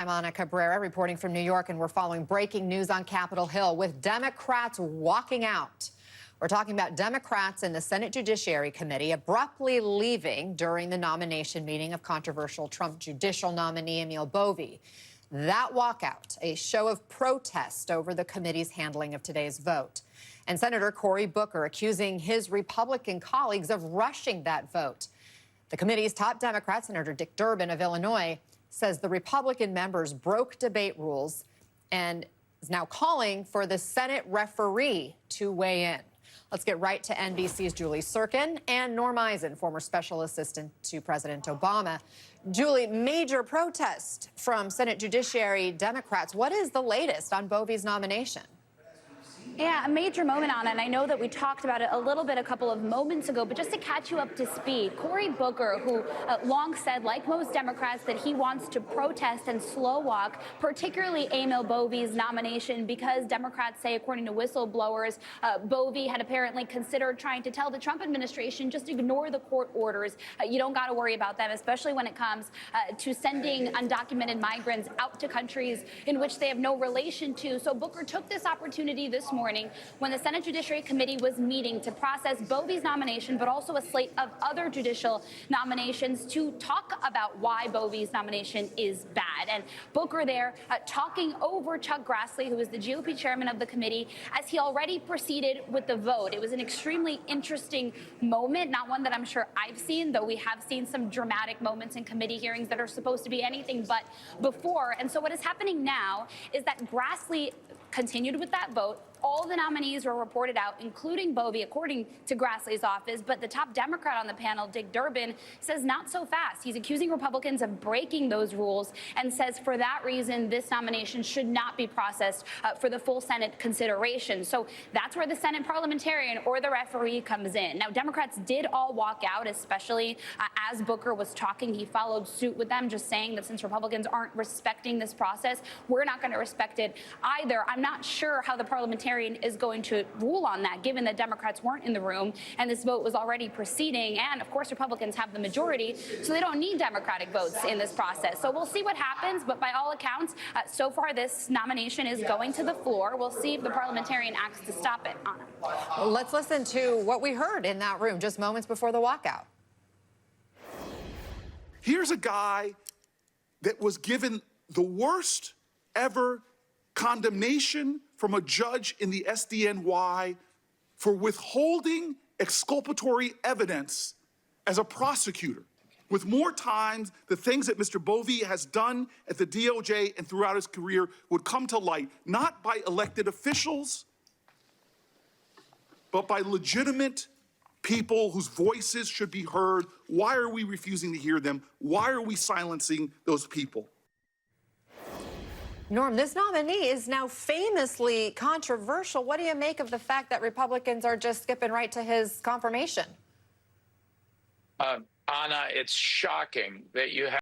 I'm Ana Cabrera reporting from New York, and we're following breaking news on Capitol Hill with Democrats walking out. We're talking about Democrats in the Senate Judiciary Committee abruptly leaving during the nomination meeting of controversial Trump judicial nominee Emil Bovey. That walkout, a show of protest over the committee's handling of today's vote. And Senator Cory accusing his Republican colleagues of rushing that vote. The committee's top Democrat, Senator Durbin of Illinois, says the Republican members broke debate rules and is now calling for the Senate referee to weigh in. Let's get right to NBC's Julie Sirkin and Norm Eisen, former special assistant to President Obama. Julie, major protest from Senate Judiciary Democrats. What is the latest on Bovey's nomination? Yeah, a major moment on it, and I know that we talked about it a little bit a couple of moments ago, but just to catch you up to speed, Cory Booker, who long said, like most Democrats, that he wants to protest and slow walk, particularly Emil Bovey's nomination, because Democrats say, according to whistleblowers, Bovey had apparently considered trying to tell the Trump administration, just ignore the court orders. You don't got to worry about them, especially when it comes to sending undocumented migrants out to countries in which they have no relation to. So Booker took this opportunity this morning when the Senate Judiciary Committee was meeting to process Bovey's nomination, but also a slate of other judicial nominations, to talk about why Bovey's nomination is bad. And Booker there talking over Chuck Grassley, who is the GOP chairman of the committee, as he already proceeded with the vote. It was an extremely interesting moment, not one that I'm sure I've seen, though we have seen some dramatic moments in committee hearings that are supposed to be anything but before. And so what is happening now is that Grassley continued with that vote. All the nominees were reported out, including Bovey, according to Grassley's office. But the top Democrat on the panel, Durbin, says not so fast. He's accusing Republicans of breaking those rules and says for that reason, this nomination should not be processed for the full Senate consideration. So that's where the Senate parliamentarian or the referee comes in. Now, Democrats did all walk out, especially as Booker was talking. He followed suit with them, just saying that since Republicans aren't respecting this process, we're not going to respect it either. I'm not sure how the parliamentarian is going to rule on that, given that Democrats weren't in the room and this vote was already proceeding. And of course, Republicans have the majority, so they don't need Democratic votes in this process. So we'll see what happens. But by all accounts, so far, this nomination is going to the floor. We'll see if the parliamentarian acts to stop it. Anna. Well, let's listen to what we heard in that room just moments before the walkout. Here's a guy that was given the worst ever condemnation from a judge in the SDNY for withholding exculpatory evidence as a prosecutor. With more times, the things that Mr. Bovey has done at the DOJ and throughout his career would come to light, not by elected officials, but by legitimate people whose voices should be heard. Why are we refusing to hear them? Why are we silencing those people? Norm, this nominee is now famously controversial. What do you make of the fact that Republicans are just skipping right to his confirmation? Anna, it's shocking that you have